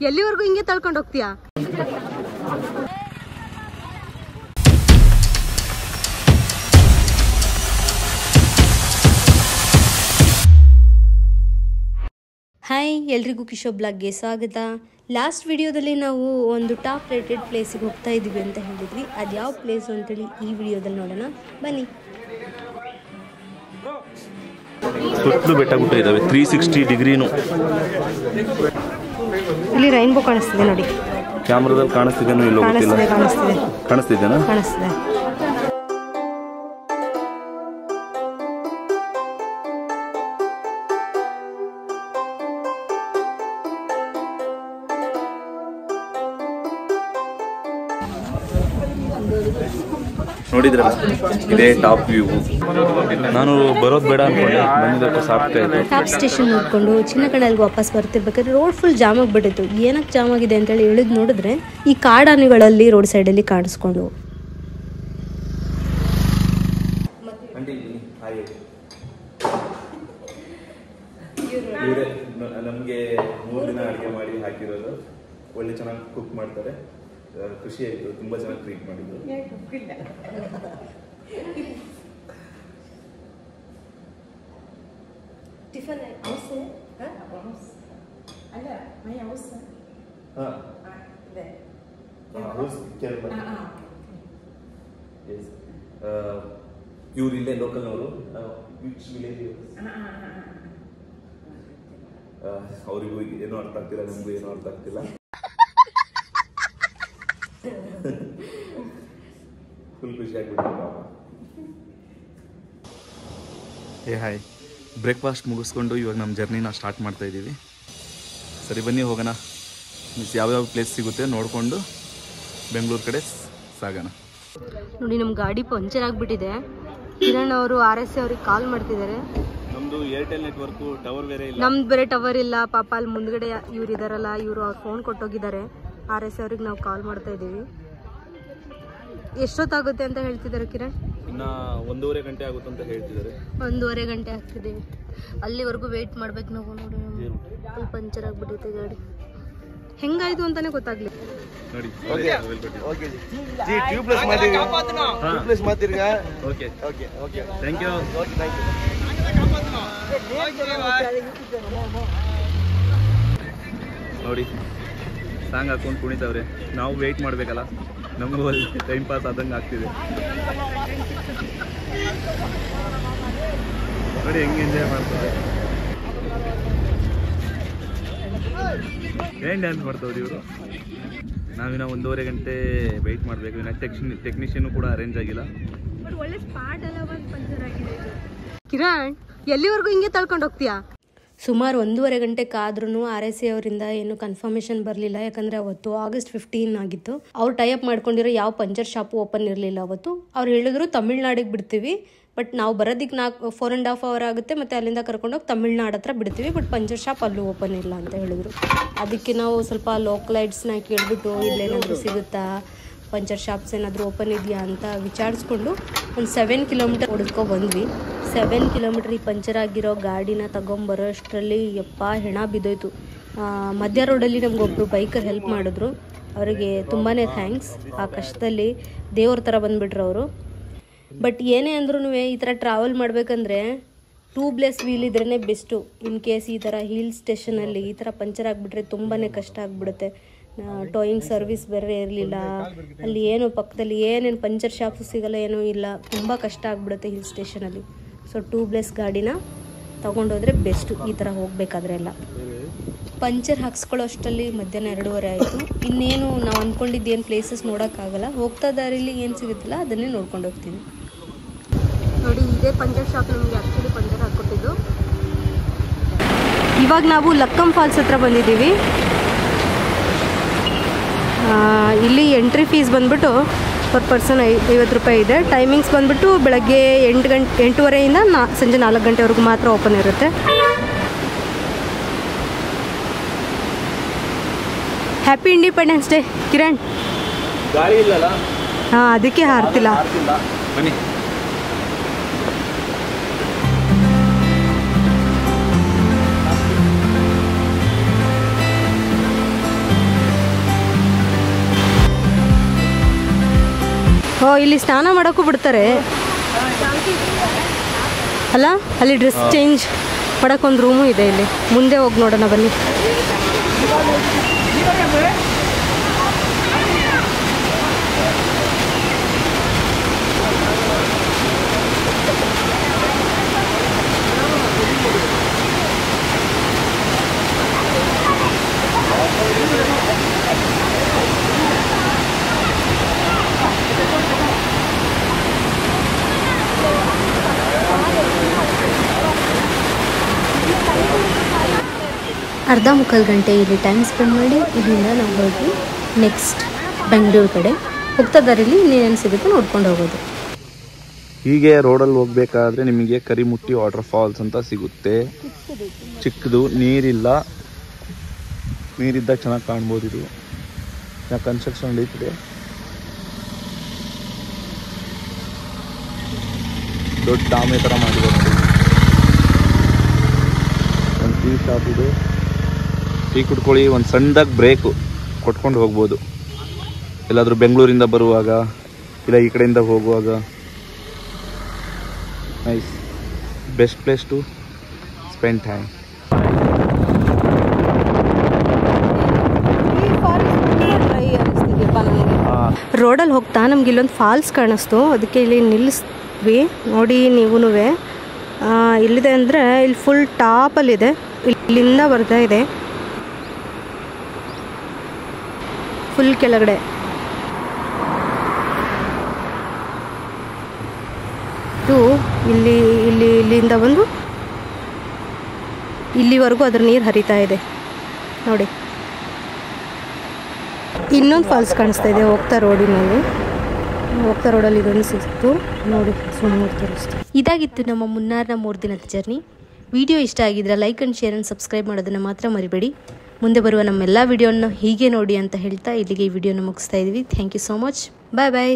ಎಲ್ಲಿವರೆಗೂ ಹಿಂಗೆ ತಳ್ಕೊಂಡು ಹೋಗ್ತೀಯಾ? ಹಾಯ್, ಎಲ್ರಿಗೂ ಕಿಶೋ ಬ್ಲಾಗ್ಗೆ ಸ್ವಾಗತ. ಲಾಸ್ಟ್ ವಿಡಿಯೋದಲ್ಲಿ ನಾವು ಒಂದು ಟಾಪ್ ರೇಟೆಡ್ ಪ್ಲೇಸಿಗೆ ಹೋಗ್ತಾ ಇದ್ದೀವಿ ಅಂತ ಹೇಳಿದ್ವಿ. ಅದು ಯಾವ ಪ್ಲೇಸು ಅಂತೇಳಿ ಈ ವಿಡಿಯೋದಲ್ಲಿ ನೋಡೋಣ ಬನ್ನಿ. ಸುತ್ತಲೂ ಬೆಟ್ಟ ಗುಡ್ಡ ಇದ್ದಾವೆ, 360 ಡಿಗ್ರಿನೂ. ಇಲ್ಲಿ ರೈನ್ಬೋ ಕಾಣಿಸ್ತಿದೆ ನೋಡಿ. ಕ್ಯಾಮ್ರಾದಲ್ಲಿ ಕಾಣಿಸ್ತಿದೇನೋ ಇಲ್ಲೋ ಗೊತ್ತಿಲ್ಲ. ಕಾಣಿಸ್ತಿದ್ದೇನಾ? ಕಾಣಿಸ್ತಿದೆ. ನೋಡಿದ್ರಲ್ಲ, ಇದೇ ಟಾಪ್ ವ್ಯೂ. ನಾನು ಬರೋದು ಬೇಡ ಅನ್ಕೊಂಡೆ, ಬಂದಿದ್ದಕ್ಕೆ ಸಾಕ್ತಾ ಇದ್ದೆ. ಟಾಪ್ ಸ್ಟೇಷನ್ ನೋಡ್ಕೊಂಡು ಚಿನ್ನಕಡಲ್ಗೆ ವಾಪಸ್ ಬರ್ತಿರ್ಬೇಕಾದ್ರೆ ರೋಡ್ ಫುಲ್ ಜಾಮ್ ಆಗಿಬಿಟ್ಟಿತ್ತು. ಏನಕ್ಕೆ ಜಾಮ್ ಆಗಿದೆ ಅಂತೇಳಿ ಇಳಿದು ನೋಡಿದ್ರೆ ಈ ಕಾಡಾನೆಗಳಲ್ಲಿ ರೋಡ್ ಸೈಡಲ್ಲಿ ಕಾಣಿಸ್ಕೊಂಡು. ನಮಗೆ 3 ದಿನ ಅಡುಗೆ ಮಾಡಿ ಹಾಕಿರೋದು. ಒಳ್ಳೆ ಚೆನ್ನಾಗಿ ಕುಕ್ ಮಾಡ್ತಾರೆ. ಖುಷಿ ಆಯಿತು, ತುಂಬ ಚೆನ್ನಾಗಿ ಟ್ರೀಟ್ ಮಾಡಿದ್ರು. ಇವ್ರು ಇಲ್ಲೇ ಲೋಕಲ್ನವರು. Which village? ಅವರಿಗೂ ಏನೂ ಅರ್ಥ ಆಗ್ತಿಲ್ಲ, ನಮಗೂ ಏನೂ ಅರ್ಥ ಆಗ್ತಿಲ್ಲ. ಫುಲ್ ಖುಷಿ ಆಗ್ಬಿಟ್ಟು. ಹಾಯ್, ಬ್ರೇಕ್ಫಾಸ್ಟ್ ಮುಗಿಸ್ಕೊಂಡು ಇವಾಗ ನಮ್ಮ ಜರ್ನಿನ ಸ್ಟಾರ್ಟ್ ಮಾಡ್ತಾ ಇದ್ದೀವಿ. ಸರಿ, ಬನ್ನಿ ಹೋಗೋಣ. ಯಾವ್ಯಾವ ಪ್ಲೇಸ್ ಸಿಗುತ್ತೆ ನೋಡಿಕೊಂಡು ಬೆಂಗಳೂರು ಕಡೆ ಸಾಗೋಣ. ನೋಡಿ, ನಮ್ಮ ಗಾಡಿ ಪಂಚರ್ ಆಗಿಬಿಟ್ಟಿದೆ. ಕಿರಣ್ ಅವರು RS ಅವ್ರಿಗೆ ಕಾಲ್ ಮಾಡ್ತಿದ್ದಾರೆ. ನಮ್ಮದು ಏರ್ಟೆಲ್ ನೆಟ್ವರ್ಕು ಟವರ್ ಬೇರೆ ಇಲ್ಲ. ನಮ್ದು ಬೇರೆ ಟವರ್ ಇಲ್ಲ. ಪಾಪ ಅಲ್ಲಿ ಮುಂದ್ಗಡೆ ಇವ್ರು ಇದಾರಲ್ಲ, ಇವರು ಅವ್ರು ಫೋನ್ ಕೊಟ್ಟೋಗಿದ್ದಾರೆ. RS ಅವ್ರಿಗೆ ನಾವು ಕಾಲ್ ಮಾಡ್ತಾ ಇದ್ದೀವಿ. ಎಷ್ಟೊತ್ತಾಗುತ್ತೆ ಅಂತ ಹೇಳ್ತಿದ್ದಾರೆ ಕಿರಣ್? ಇನ್ನು 1.5 ಗಂಟೆ ಆಗುತ್ತೆ ಅಂತ ಹೇಳ್ತಿದ್ದಾರೆ. 1.5 ಗಂಟೆ ಆಗ್ತಿದೆ. ಅಲ್ಲಿವರೆಗೂ ವೇಟ್ ಮಾಡ್ಬೇಕು ನಾವು. ನೋಡಿ, ಫುಲ್ ಪಂಚರ್ ಆಗ್ಬಿಟ್ಟೈತೆ ಗಾಡಿ. ಹೆಂಗಾಯ್ತು ಅಂತಾನೆ ಗೊತ್ತಾಗ್ಲಿ. ನೋಡಿ, ನೋಡಿ ಸಾಂಗ್ ಹಾಕೊಂಡು ಕುಣಿತವ್ರೆ. ನಾವು ವೇಟ್ ಮಾಡ್ಬೇಕಲ್ಲ, ನಮಗೂ ಅಲ್ಲಿ ಟೈಮ್ ಪಾಸ್ ಆದಂಗೆ ಆಗ್ತಿದೆ. ನೋಡಿ ಹೆಂಗೆ ಎಂಜಾಯ್ ಮಾಡ್ತಾರೆ. ಏನು ಡ್ಯಾನ್ಸ್ ಮಾಡ್ತಾವ್ರಿ ಇವರು. ನಾವಿನ್ನ 1.5 ಗಂಟೆ ವೆಯ್ಟ್ ಮಾಡಬೇಕು. ಇನ್ನು ಟೆಕ್ನಿಷಿಯನ್ ಕೂಡ ಅರೇಂಜ್ ಆಗಿಲ್ಲ. ಒಳ್ಳೆ ಸ್ಪಾಟ್ ಎಲ್ಲ ಬಂದು ಪಂಚರ್ ಆಗಿದೆ. ಕಿರಣ್, ಎಲ್ಲಿವರೆಗೂ ಹಿಂಗೆ ತಳ್ಕೊಂಡು ಹೋಗ್ತೀಯಾ? ಸುಮಾರು 1.5 ಗಂಟೆ ಕಾದ್ರೂ RS ಅವರಿಂದ ಏನು ಕನ್ಫರ್ಮೇಷನ್ ಬರಲಿಲ್ಲ. ಯಾಕಂದರೆ ಅವತ್ತು August 15 ಆಗಿತ್ತು. ಅವ್ರು ಟೈಅಪ್ ಮಾಡ್ಕೊಂಡಿರೋ ಯಾವ ಪಂಚರ್ ಶಾಪು ಓಪನ್ ಇರಲಿಲ್ಲ ಅವತ್ತು. ಅವ್ರು ಹೇಳಿದ್ರು ತಮಿಳ್ನಾಡಿಗೆ ಬಿಡ್ತೀವಿ, ಬಟ್ ನಾವು ಬರೋದಕ್ಕೆ 4.5 hour ಆಗುತ್ತೆ, ಮತ್ತು ಅಲ್ಲಿಂದ ಕರ್ಕೊಂಡೋಗಿ ತಮಿಳ್ನಾಡು ಹತ್ರ ಬಿಡ್ತೀವಿ, ಬಟ್ ಪಂಚರ್ ಶಾಪ್ ಅಲ್ಲೂ ಓಪನ್ ಇಲ್ಲ ಅಂತ ಹೇಳಿದ್ರು. ಅದಕ್ಕೆ ನಾವು ಸ್ವಲ್ಪ ಲೋಕಲೈಟ್ಸ್ನ ಕೇಳಿಬಿಟ್ಟು ಇಲ್ಲೇನಾದರೂ ಸಿಗುತ್ತಾ, ಪಂಚರ್ ಶಾಪ್ಸ್ ಏನಾದರೂ ಓಪನ್ ಇದೆಯಾ ಅಂತ ವಿಚಾರಿಸ್ಕೊಂಡು ಒಂದು 7 ಕಿಲೋಮೀಟರ್ ಹೊಡೆದ್ಕೊ ಬಂದ್ವಿ. 7 ಕಿಲೋಮೀಟ್ರ್ ಈ ಪಂಚರ್ ಆಗಿರೋ ಗಾಡಿನ ತಗೊಂಬರೋ ಅಷ್ಟರಲ್ಲಿ ಯಪ್ಪ ಹೆಣ ಬಿದ್ದೋಯ್ತು. ಮಧ್ಯ ರೋಡಲ್ಲಿ ನಮಗೊಬ್ಬರು ಬೈಕರ್ ಹೆಲ್ಪ್ ಮಾಡಿದ್ರು. ಅವರಿಗೆ ತುಂಬಾ ಥ್ಯಾಂಕ್ಸ್. ಆ ಕಷ್ಟದಲ್ಲಿ ದೇವ್ರ ಥರ ಬಂದುಬಿಟ್ರು ಅವರು. ಬಟ್ ಏನೇ ಅಂದ್ರೂ ಈ ಥರ ಟ್ರಾವೆಲ್ ಮಾಡಬೇಕಂದ್ರೆ ಟ್ಯೂಬ್ಲೆಸ್ ವೀಲ್ ಇದ್ರೇ ಬೆಸ್ಟು. ಇನ್ ಕೇಸ್ ಈ ಥರ ಹಿಲ್ ಸ್ಟೇಷನಲ್ಲಿ ಈ ಥರ ಪಂಚರ್ ಆಗಿಬಿಟ್ರೆ ತುಂಬಾ ಕಷ್ಟ ಆಗಿಬಿಡುತ್ತೆ. ಟೋಯಿಂಗ್ ಸರ್ವಿಸ್ ಬೇರೆ ಇರಲಿಲ್ಲ ಅಲ್ಲಿ. ಏನು ಪಕ್ಕದಲ್ಲಿ ಏನೇನು ಪಂಚರ್ ಶಾಪ್ಸು ಸಿಗೋಲ್ಲ, ಏನೂ ಇಲ್ಲ. ತುಂಬ ಕಷ್ಟ ಆಗಿಬಿಡುತ್ತೆ ಹಿಲ್ ಸ್ಟೇಷನಲ್ಲಿ. ಸೊ ಟ್ಯೂಬ್ಲೆಸ್ ಗಾಡಿನ ತೊಗೊಂಡೋದ್ರೆ ಬೆಸ್ಟು ಈ ಥರ ಹೋಗಬೇಕಾದ್ರೆ ಎಲ್ಲ. ಪಂಚರ್ ಹಾಕ್ಸ್ಕೊಳ್ಳೋ ಅಷ್ಟರಲ್ಲಿ ಮಧ್ಯಾಹ್ನ 2:30 ಆಯಿತು. ಇನ್ನೇನು ನಾವು ಅಂದ್ಕೊಂಡಿದ್ದೇನು ಪ್ಲೇಸಸ್ ನೋಡೋಕ್ಕಾಗಲ್ಲ. ಹೋಗ್ತಾ ದಾರಿಲಿ ಏನು ಸಿಗುತ್ತಲ್ಲ ಅದನ್ನೇ ನೋಡ್ಕೊಂಡು ಹೋಗ್ತೀವಿ. ನೋಡಿ, ಇದೇ ಪಂಚರ್ ಶಾಪ್ ನಮಗೆ ಆ್ಯಕ್ಚುಲಿ ಪಂಚರ್ ಹಾಕ್ಕೊಟ್ಟಿದ್ದು. ಇವಾಗ ನಾವು ಲಕ್ಕಂ ಫಾಲ್ಸ್ ಹತ್ರ ಬಂದಿದ್ದೀವಿ. ಇಲ್ಲಿ ಎಂಟ್ರಿ ಫೀಸ್ ಬಂದುಬಿಟ್ಟು ಪರ್ ಪರ್ಸನ್ 50 ರೂಪಾಯಿ ಇದೆ. ಟೈಮಿಂಗ್ಸ್ ಬಂದುಬಿಟ್ಟು ಬೆಳಗ್ಗೆ 8:30 ಸಂಜೆ 4 ಗಂಟೆವರೆಗೂ ಮಾತ್ರ ಓಪನ್ ಇರುತ್ತೆ. Happy independence day Kiran. ಗಾಳಿ ಇಲ್ಲಲ್ಲ, ಹಾಂ, ಅದಕ್ಕೆ ಹಾರ್ತಿಲ್ಲ. ಬನ್ನಿ. ಓ ಇಲ್ಲಿ ಸ್ನಾನ ಮಾಡೋಕ್ಕೂ ಬಿಡ್ತಾರೆ ಅಲ್ಲ. ಅಲ್ಲಿ ಡ್ರೆಸ್ ಚೇಂಜ್ ಮಾಡೋಕ್ಕೊಂದು ರೂಮು ಇದೆ ಇಲ್ಲಿ. ಮುಂದೆ ಹೋಗಿ ನೋಡೋಣ ಬನ್ನಿ. ಅರ್ಧ ಮುಕ್ಕಾಲು ಗಂಟೆ ಇಲ್ಲಿ ಟೈಮ್ ಸ್ಪೆಂಡ್ ಮಾಡಿ ಇಲ್ಲಿಂದ ನಾವು ಹೋಗಿ ನೆಕ್ಸ್ಟ್ ಬೆಂಗಳೂರು ಕಡೆ ಹೋಗ್ತಾ ದಾರಿಲಿ ಇನ್ನೇನು ಸಿಗುತ್ತೆ ನೋಡ್ಕೊಂಡು ಹೋಗೋದು. ಹೀಗೆ ರೋಡಲ್ಲಿ ಹೋಗ್ಬೇಕಾದ್ರೆ ನಿಮಗೆ ಕರಿಮುಟ್ಟಿ ವಾಟರ್ ಫಾಲ್ಸ್ ಅಂತ ಸಿಗುತ್ತೆ. ಚಿಕ್ಕದು, ನೀರಿಲ್ಲ. ನೀರಿದ್ದಾಗ ಚೆನ್ನಾಗಿ ಕಾಣ್ಬೋದು. ಇದು ಕನ್ಸ್ಟ್ರಕ್ಷನ್ ನಡೀತಿದೆ. ದೊಡ್ಡ ಡಾಮೆ ಥರ ಮಾಡಿದೆ ನೋಡಿ. ಒಂದು ಟೀ ಶಾಪ್ ಇದು. ಟೀ ಕುಡ್ಕೊಳ್ಳಿ. ಒಂದು ಸಣ್ಣದಾಗಿ ಬ್ರೇಕು ಕೊಟ್ಕೊಂಡು ಹೋಗ್ಬೋದು. ಎಲ್ಲಾದರೂ ಬೆಂಗಳೂರಿಂದ ಬರುವಾಗ ಇಲ್ಲ ಈ ಕಡೆಯಿಂದ ಹೋಗುವಾಗ. Nice, best place to spend time. ರೋಡಲ್ಲಿ ಹೋಗ್ತಾ ನಮ್ಗೆ ಇಲ್ಲೊಂದು ಫಾಲ್ಸ್ ಕಾಣಿಸ್ತು. ಅದಕ್ಕೆ ಇಲ್ಲಿ ನಿಲ್ಲಿಸ್ವಿ. ನೋಡಿ ನೀವೂ ಇಲ್ಲಿದೆ ಅಂದರೆ ಇಲ್ಲಿ ಫುಲ್ ಟಾಪಲ್ಲಿದೆ. ಇಲ್ಲಿಂದ ಬರ್ತಾ ಇದೆ ಫುಲ್ ಕೆಳಗಡೆ. ಇದು ಇಲ್ಲಿಂದ ಬಂದು ಇಲ್ಲಿವರೆಗೂ ಅದ್ರ ನೀರು ಹರಿತಾ ಇದೆ ನೋಡಿ. ಇನ್ನೊಂದು ಫಾಲ್ಸ್ ಕಾಣಿಸ್ತಾ ಇದೆ ಹೋಗ್ತಾ ರೋಡಲ್ಲಿ ಇದೊಂದು ಸಿಕ್ತು ನೋಡಿ. ಸುಮ್ಮನೆ ತೋರಿಸ್ತು. ಇದಾಗಿತ್ತು ನಮ್ಮ ಮುನ್ನಾರ್ನ 3 ದಿನದ ಜರ್ನಿ. ವಿಡಿಯೋ ಇಷ್ಟ ಆಗಿದ್ರೆ like and share and subscribe ಮಾಡೋದನ್ನು ಮಾತ್ರ ಮರಿಬೇಡಿ. ಮುಂದೆ ಬರುವ ನಮ್ಮೆಲ್ಲ ವಿಡಿಯೋನ ಹೀಗೆ ನೋಡಿ ಅಂತ ಹೇಳ್ತಾ ಇಲ್ಲಿಗೆ ಈ ವಿಡಿಯೋನ ಮುಗಿಸ್ತಾ ಇದ್ದೀವಿ. Thank you so much. Bye bye.